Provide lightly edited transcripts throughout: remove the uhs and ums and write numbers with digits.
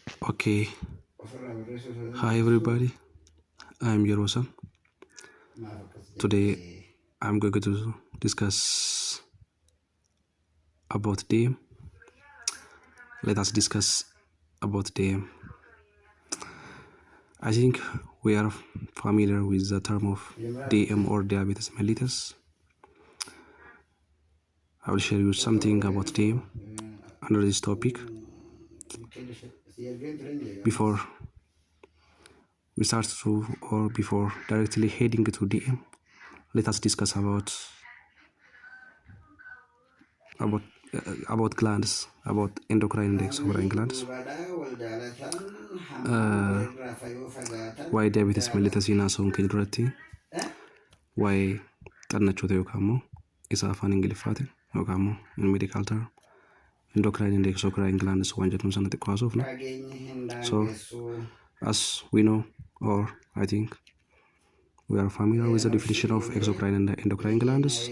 Okay. Hi everybody. I'm Yerosa. Today I'm going to discuss about DM. Let us discuss about DM. I think we are familiar with the term of DM or diabetes mellitus. I will share you something about DM under this topic. Before we start to, or before directly heading to DM, let us discuss about glands, about endocrine and exocrine glands. Why diabetes mellitus in asoon kidurati? Why xannachoota yookaan immoo isa afaan Ingiliffaatiin yookaan immoo in medical term endocrine and exocrine glands waan jedhamu sana xiqqoo haasofna. So as we know, or I think we are familiar with the definition of exocrine and endocrine glands.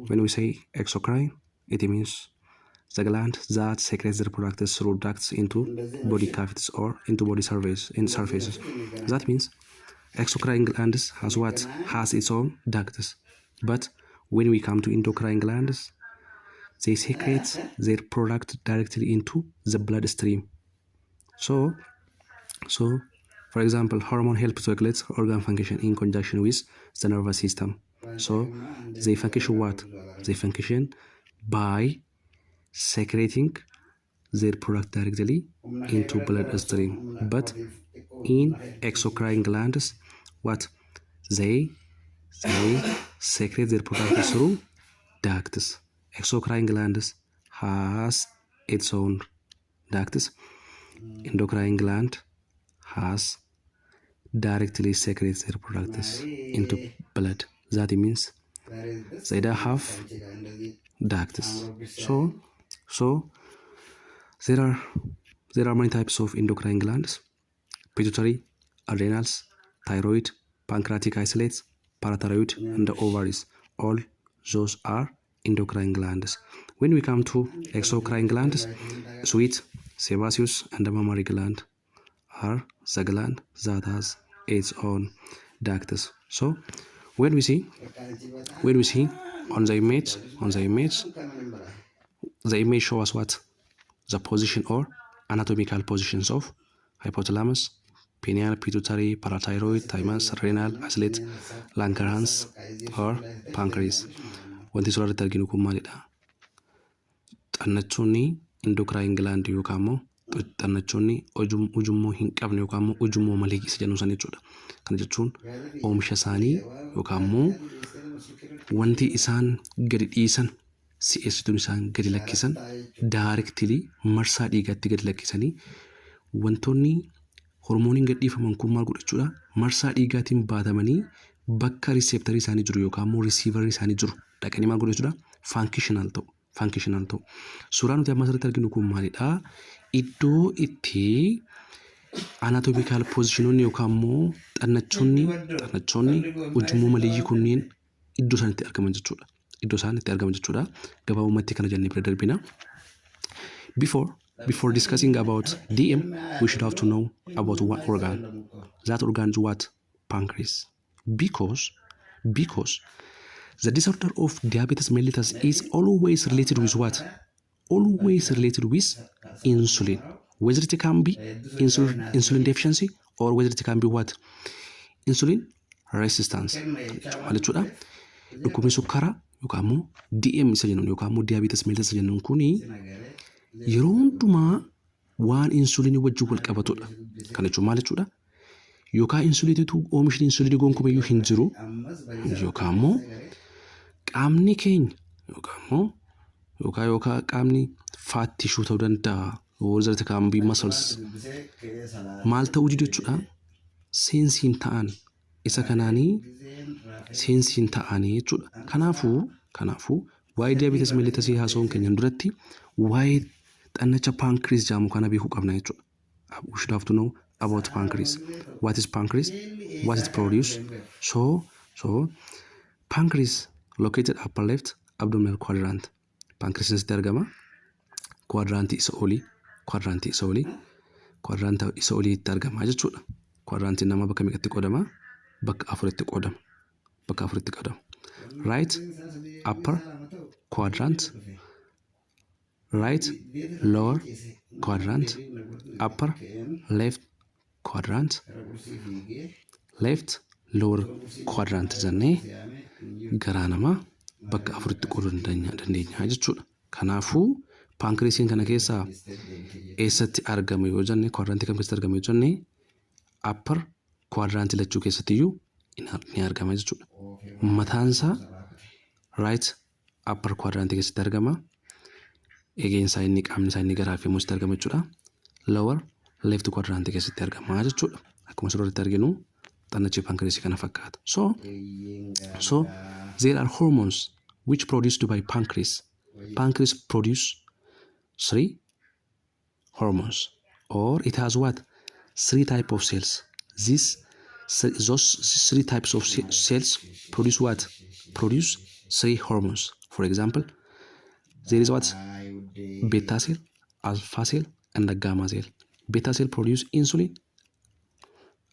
When we say exocrine, it means the gland that secretes the products through ducts into body cavities or into body surfaces. That means exocrine glands has its own ducts, but when we come to endocrine glands, they secrete their product directly into the bloodstream. So for example, hormone helps to regulate organ function in conjunction with the nervous system. So they function what? They function by secreting their product directly into bloodstream. But in exocrine glands, what? They secrete their product through ducts. Exocrine glands has its own ducts. Endocrine gland has directly secretes their products into blood. That means they don't have ducts. So there are many types of endocrine glands: pituitary, adrenals, thyroid, pancreatic isolates, parathyroid, and the ovaries. All those are endocrine glands. When we come to exocrine glands, sweet, sebaceous, and the mammary gland are the gland that has its own ducts. So when we see on the image, the image shows us what? The position or anatomical positions of hypothalamus, pineal, pituitary, parathyroid, thymus, renal, islets, Langerhans, or pancreas. Wanti suuraa arginu kun maalidha? Xannachoonni endocrine gland yookaan immoo xannachoonni ujummoo hin qabne yookaan immoo ujummoo malee isa jennu san jechuudha. Kana jechuun oomisha isaanii yookaan immoo wanti isaan gadi dhiisan, si'eessituun isaan gadi lakkisan directly marsaa dhiigaatti gadi lakkisanii wantoonni hormooniin gadi dhiifaman kun maal godhu jechuudha? Marsaa dhiigaatiin baatamanii bakka receptorii isaanii jiru yookaan immoo receiver isaanii jiru dhaqanii maal godhu jechuudha? Functional ta'u. Suuraan nuti amma asirratti arginu kun maalidha? Iddoo itti anatomical positionoonni yookaan immoo xannachoonni ujummoo maleeyyii kunneen iddoo isaan itti argaman jechuudha. Gabaabumatti kana jennee bira darbina. Before discussing about DM, we should have to know about what organ. That organ is what? Pancreas. Because the disorder of diabetes mellitus is always related with what? Always related with insulin. Whether it can be insulin deficiency or whether it can be what? Insulin resistance. Dhukkubni sukkaraa yookaan immoo DM isa jennuun yookaan immoo diabetes mellitus jennuun kuni yeroo hundumaa waan insulinii wajjin wal qabatudha. Kana jechuun maal jechuudha? Yookaan insuliniitu oomishni insulinii gonkumayyuu hin jiru yookaan immoo qaamni keenya yookaan qaamni fat tissue ta'uu danda'a. Whether it can be muscles. Maal ta'uu jiru jechuudha? Seensiin ta'an isa kanaanii seensiin ta'anii jechuudha. Kanaafuu waa'ee diabetes mellitus haasa'uun keenyan duratti waa'ee xannacha pancreas jedhamu kana beekuu qabna jechuudha. We should have to know about pancreas. What is pancreas? What it produce? So pancreas located upper left abdominal quadrant. Pancreas is argama quadranti isa olii. quadrant isa oliitti argama jechuudha. Quadrant nama bakka meeqatti qoodama? Bakka afuritti qoodama. Bakka afuritti qoodama. Right upper quadrant, right lower quadrant, upper left quadrant, left lower quadrant jennee garaa namaa bakka afuritti qooduu dandeenya jechuudha. Kanaafuu pankreesiin kana keessaa eessatti argama yoo jenne quadrant kam keessatti argama yoo jenne upper quadrant lachuu keessatti iyyuu ni argama jechuudha. Mataansaa right upper quadrant keessatti argama. Egeensaa inni qaamni isaa inni garaa fi immoo argama jechuudha. Lower left quadrant keessatti argama jechuudha. Akkuma asirratti arginu xannachi pankreesii kana fakkaata. So there are hormones which produced by pancreas. Pancreas produce 3 hormones, or it has what? 3 types of cells. Those 3 types of cells produce what? Produce 3 hormones. For example, there is what? Beta cell, alpha cell, and the gamma cell. Beta cell produce insulin,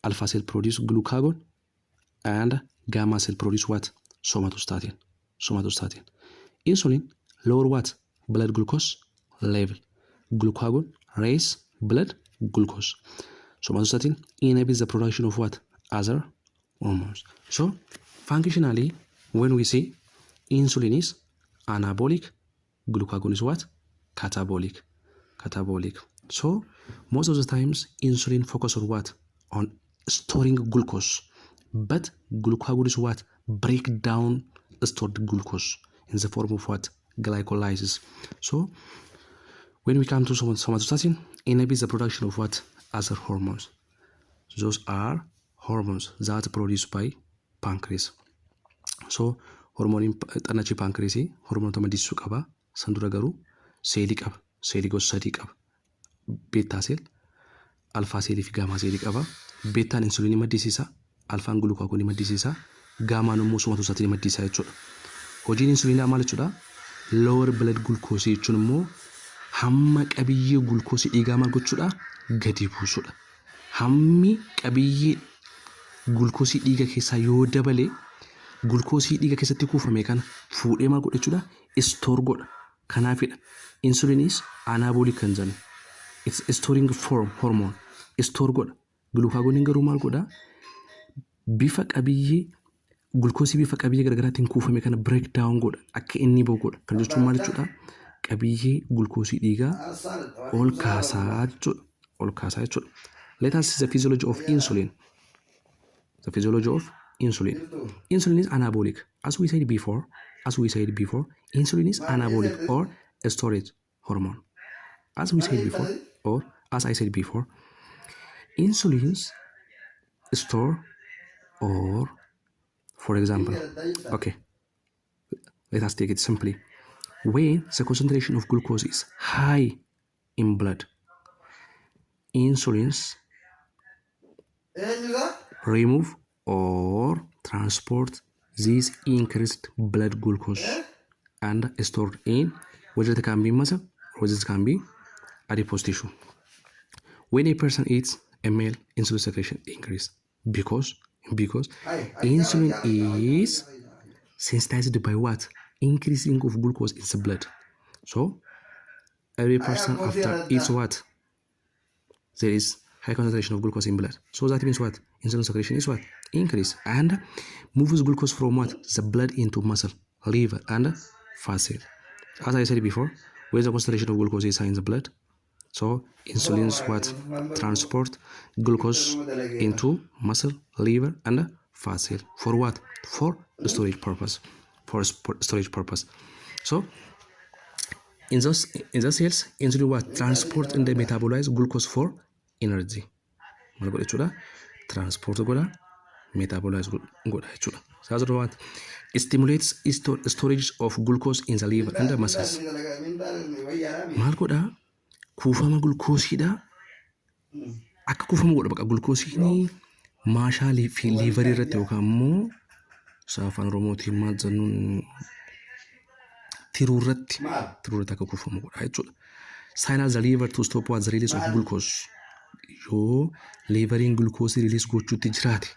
alpha cell produce glucagon, and gamma cell produce what? Somatostatin. Insulin lower what? Blood glucose level. Glucagon raise blood glucose. Somatostatin inhibits the production of what? Other hormones. So functionally, when we say insulin is anabolic, glucagon is what? Catabolic. So most of the times insulin focus on what? On storing glucose, but glucagon is what? Break down stored glucose in the form of what? Glycolysis. So when we come to somatostatin, inhibits the production of what? Other hormones. Those are hormones that are produced by pancreas. So hormone xannachi pancreasii hormone maddisiisuu qaba. San dura garuu seelii qaba. Seelii gosa sadii qaba. Beta cell, alpha cell fi gamma cell qaba. Betaan insulinii maddisiisa, alfaan glucagon maddisiisa, gammaan immoo somatostatin maddisiisa jechuudha. Hojiin insulinaa maal jechuudha? Lower blood glucose jechuun immoo hamma qabiyyee glucose dhiigaa maal gochuudha? Gadi buusuudha. Hammi qabiyyee glucose dhiiga keessaa yoo dabale glucose dhiiga keessatti kuufame kana fuudhee maal godha jechuudha? Store godha. Kanaafidha insulin is anabolic kan jennu. It's storing form hormone. Store godha. Glucagon garuu maal godha? Bifa qabiyyee glucose bifa qabiyyee garaagaraatiin kuufame kana break down godha. Akka inni bahu godha. Kan jechuun maal jechuudha? Qabiyyee glucose dhiigaa ol kaasaa jechuudha. Let us see the physiology of insulin. The physiology of insulin. Insulin is anabolic. As we said before, insulin is anabolic or a storage hormone. As we said before, or as I said before, insulins store, or for example, okay, let us take it simply. When the concentration of glucose is high in blood, insulins remove or transport this increased blood glucose and stored in whether it can be muscle or whether it can be adipose tissue. When a person eats a meal, insulin secretion increase because insulin is sensitized by what? Increasing of glucose in the blood. So every person after eats what? There is high concentration of glucose in blood. So that means what? Insulin secretion is what? Increase and moves glucose from what? The blood into muscle, liver, and fat cell. As I said before, where the concentration of glucose is high in the blood, so insulin's what? Transport glucose into muscle, liver, and fat cell. For what? For storage purpose. So in those cells, insulin what? Transport and metabolize glucose for energy. Mal godha jechuudha. Transport godha, metabolize godha jechuudha. Saas what? It stimulates storage of glucose in the liver and the muscles. Mal godha? Kuufama glucoseedha. Akka kuufama godha baqa glucoseeni maashaa fi liver irratti yookaan immoo Afan Oromootiin maal jennuun tiruurratti akka kuufamu godha jechuudha. Signals the liver to stop what? The release of glucose. yoo liveriin glukoosii release gochuutti jiraate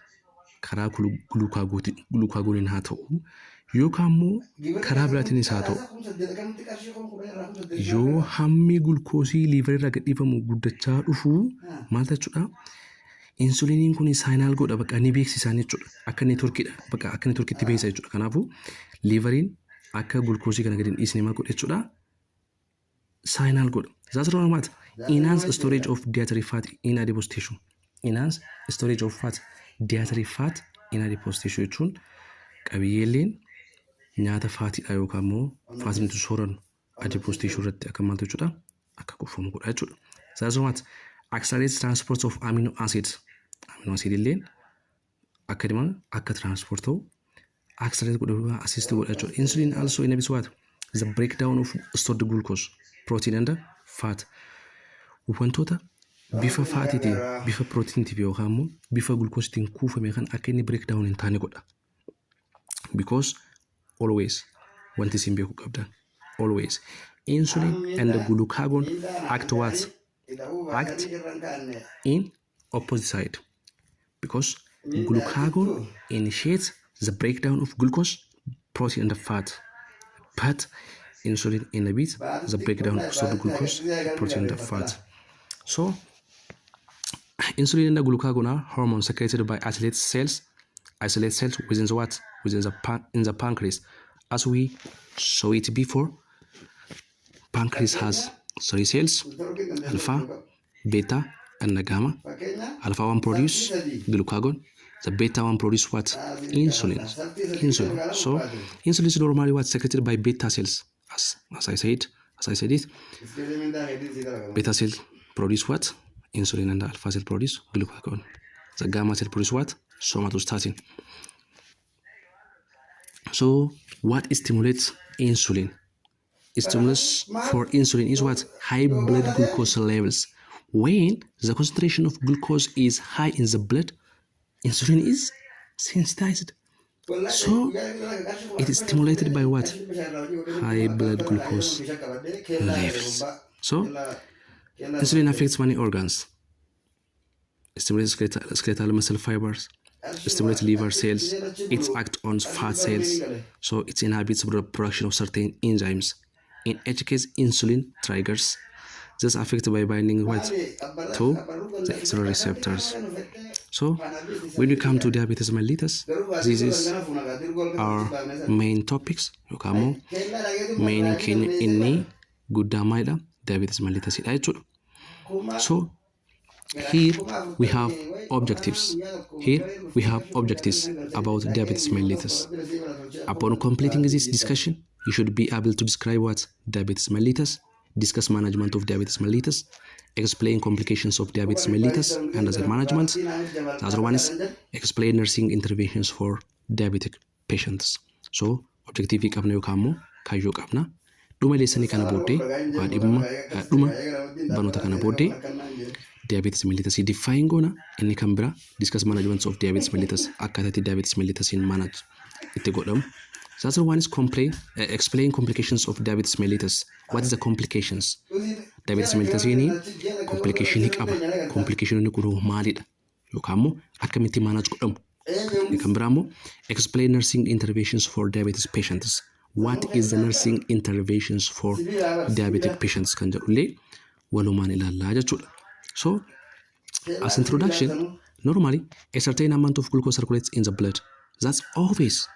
karaa glukaagoniin haa ta'u yookaan immoo karaa biraatiinis haa ta'u yoo hammi glukoosii liverirraa gadhiifamu guddachaa dhufu maal jechuudha insuliiniin kun saayinaal godha bakka ni beeksisaan jechuudha akka neetworkiidha bakka akka neetworkiitti beeksisa jechuudha kanaafuu liveriin akka glukoosii kana gadi hin dhiisne maal godha jechuudha saayinaal godha that's normal enhance storage of dietary fat in adipose tissue enhance storage of fat dietary fat in adipose tissue jechuun qabiyyeelleen nyaata faatiidha yookaan immoo faatiin nuti soorannu adipose tissue irratti akka maal jechuudha akka kuufamu godha jechuudha that's normal accelerates transport of amino acids illeen akka diman akka transport ta'u accelerate godha assist godha jechuudha insulin also inhibits what the breakdown of stored glucose protein and fat wantoota bifa faatiitiin bifa proteiniitiif yookaan immoo bifa glukoosiitiin kuufame kan akka inni breakdown hin taane godha because always wanti isin beekuu qabdan always insulin and the glucagon act in opposite side because glucagon initiates the breakdown of glucose, protein and fat, but insulin inhibits the breakdown of stored glucose, protein and fat. So insulin and the glucagon are hormones secreted by isolated cells within the what? In the pancreas. As we saw it before, pancreas has 3 cells, alpha, beta, and gamma. Alpha 1 produce glucagon. The beta 1 produce what? Insulin. So insulin is normally what secreted by beta cells. As I said it. Beta cell produce what? Insulin, and the alpha cell produce glucagon. The gamma cell produce what? Somatostatin. So what stimulates insulin? Stimulus for insulin is what? High blood glucose levels. When the concentration of glucose is high in the blood, insulin is sensitized. So it is stimulated by what? High blood glucose levels. So insulin affects many organs. It stimulates skeletal muscle fibers, stimulates liver cells, it acts on fat cells, so it inhibits the production of certain enzymes. In each case, insulin triggers just affected by binding what? To the insulin receptors. So when we come to diabetes mellitus, this is our main topics. Main inni guddaamaidha diabetes mellitus. So here we have objectives. About diabetes mellitus. Upon completing this discussion, you should be able to describe what diabetes mellitus, discuss management of diabetes mellitus, explain complications of diabetes mellitus and other management. The other one is explain nursing interventions for diabetic patients. So objective qabna yookaan kaayyoo qabna. Dhuma leessanii kana booddee dhuma barnoota kana booddee diabetes mellitus define goona inni kan bira discuss management of diabetes mellitus akkaataa diabetes mellitus in manage itti godhamu. The other one is explain complications of diabetes mellitus. What is the complications? Diabetes mellitus ini complication qaba. Complication inni kun maalidha? Yookaan immoo akkamitti manage godhamu? Kan biraa immoo explain nursing interventions for diabetes patients. What is the nursing interventions for diabetic patients kan jedhullee walumaan ilaallaa jechuudha. So as introduction, normally a certain amount of glucose circulates in the blood. That's always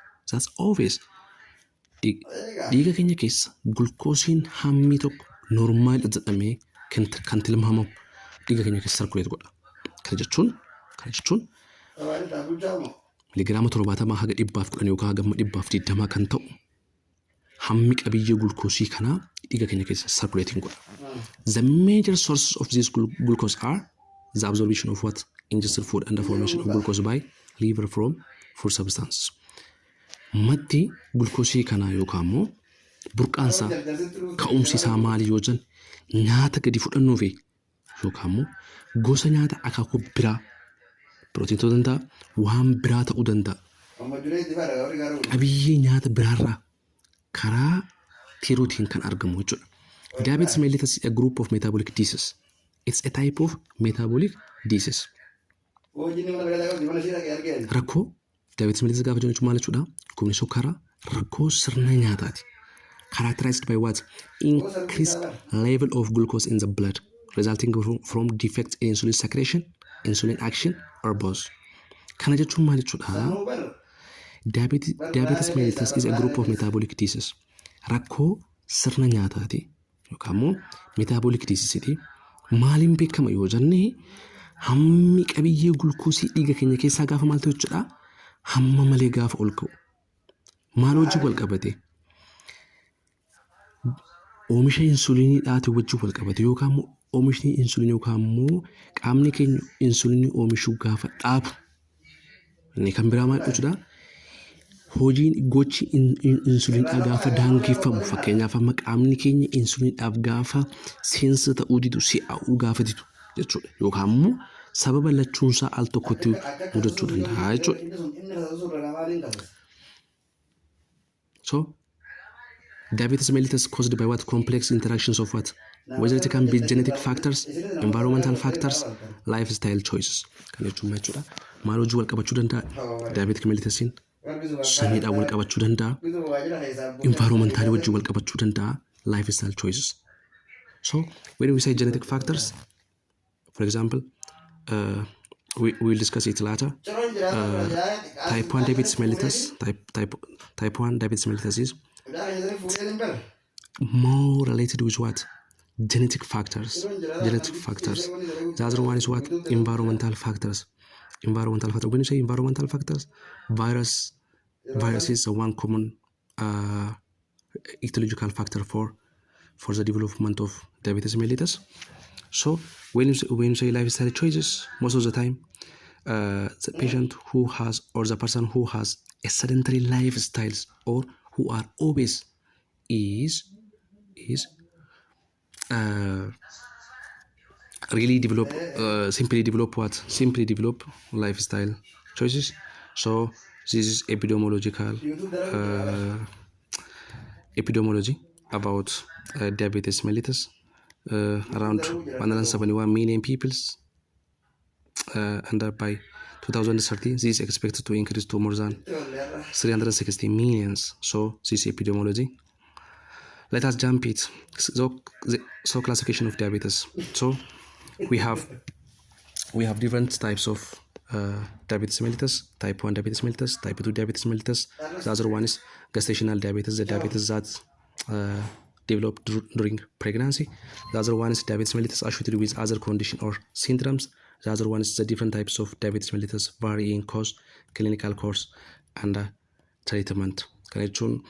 dhiiga keenya keessa glukoosiin hammi tokko normaal jedhamee kan tilmaamamu dhiiga keenya keessa circulate godha. Kana jechuun miligiraama 70 haga 110 yookaan haga 120 kan ta'u hammi qabiyyee glukoosii kana dhiiga keenya keessa circulating godha. The major sources of this glucose are the absorption of what? Ingested food and the formation of glucose by liver from food substances. Maddi glukoosii kana yookaan immoo burqaansa ka'umsi isaa maali yoo jennu nyaata gadi fudhannuu fi yookaan immoo gosa nyaata akaakuu biraa pirootiin ta'uu danda'a waan biraa ta'uu danda'a. Qabiyyee nyaata biraarraa karaa tiruutiin kan argamu jechuudha. Diabetes mellitus is a group of metabolic diseases It's a type of metabolic disease. Rakkoo diabetes mellitus gaafa jennu maal jechuudha? Dhukkubni sukkaaraa rakkoo sirna nyaataati. Characterized by what? Increased level of glucose in the blood, resulting from defects in insulin secretion, insulin action, or both. Kana jechuun maal jechuudha? Diabetes mellitus is a group of metabolic diseases. Rakkoo sirna nyaataati yookaan immoo metabolic disease maaliin beekama yoo jenne hammi qabiyyee gulkoosii dhiiga keenya keessaa gaafa maal ta'u jechuudha? Hamma malee gaafa ol ka'u. Maal wajjin wal qabate? Oomisha insulinii dhaate wajjin wal qabate yookaan immoo oomishni insulinii yookaan immoo qaamni keenya insulinii oomishuu gaafa dhaabu. Inni kan biraa maal jechuudha? Hojiin gochi insuliidhaa gaafa daangeffamu fakkeenyaaf amma qaamni keenya insuliidhaaf gaafa seensa ta'uu didu si'aa'uu gaafa didu jechuudha. Yookaan immoo sababa lachuunsaa al tokkotti mudachuu danda'a jechuudha. So diabetes mellitus caused by what? Complex interactions of what? Whether it can be genetic factors, environmental factors, lifestyle choices. Kan jechuun jechuudha. Maal hojii wal qabachuu danda'a? Diabetic mellitusiin saniidhaan wal qabachuu danda'a. Environmental wajjin wal qabachuu danda'a. Lifestyle choices. So when we say genetic factors, for example, we will discuss it later. Type 1 diabetes mellitus, type 1 diabetes mellitus is more related with what? Genetic factors. Genetic factors. The other one is what? Environmental factors. Environmental factors. When you say environmental factors, virus is one common etiological factor for the development of diabetes mellitus. So when you say lifestyle choices, most of the time, the patient who has or the person who has a sedentary lifestyles or who are obese is really simply develop lifestyle choices. So this is epidemiology about diabetes mellitus. Around 171 million people, and by 2030 this is expected to increase to more than 360 millions. So this is epidemiology. Let us jump it. So classification of diabetes. So we have different types of diabetes mellitus: type 1 diabetes mellitus, type 2 diabetes mellitus. The other one is gestational diabetes, the diabetes that developed during pregnancy. The other one is diabetes mellitus associated with other condition or syndromes. The other one is the different types of diabetes mellitus varying cause, clinical course, and treatment. Kan jechuun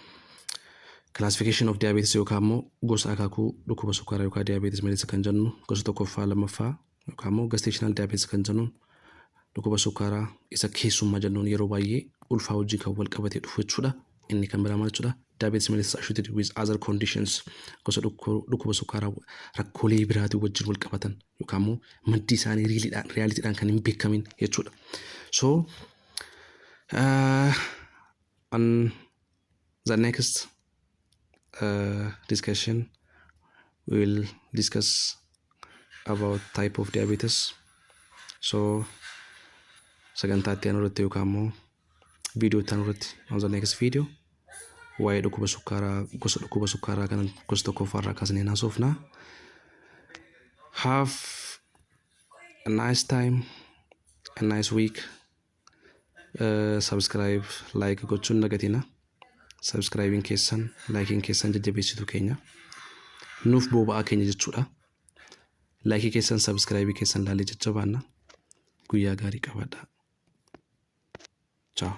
classification of diabetes yookaan immoo gosa akaakuu dhukkuba sukkaaraa yookaan diabetes mellitus kan jennu gosa tokkoffaa lammaffaa yookaan immoo gestational diabetes kan jennuun dhukkuba sukkaaraa isa keessummaa jennuun yeroo baay'ee ulfaa hojii kan wal qabatee dhufu jechuudha. Inni kan biraa maal jechuudha? Diabetes mellitus associated with other conditions, gosa dhukkuba sukkaaraa rakkoolee biraatiin wajjin wal qabatan yookaan immoo maddi isaanii realiitiidhaan kan hin beekamin jechuudha. So on the next discussion we will discuss about type of diabetes. So sagantaatti aanurratti yookaan immoo video aanurratti on the next video waa'ee dhukkuba sukkaaraa gosa dhukkuba sukkaaraa kan gosa tokkoffaarraa kaasnee haasofna. Have a nice time, a nice week. Subscribe, like gochuun dagatina. Subscribing keessan, liking keessan jajjabeessitu keenya nuuf boba'aa keenya jechuudha. Like keessan, subscribe keessan laalee jajjabaanna. Guyyaa gaarii qabaadhaa. Ciao.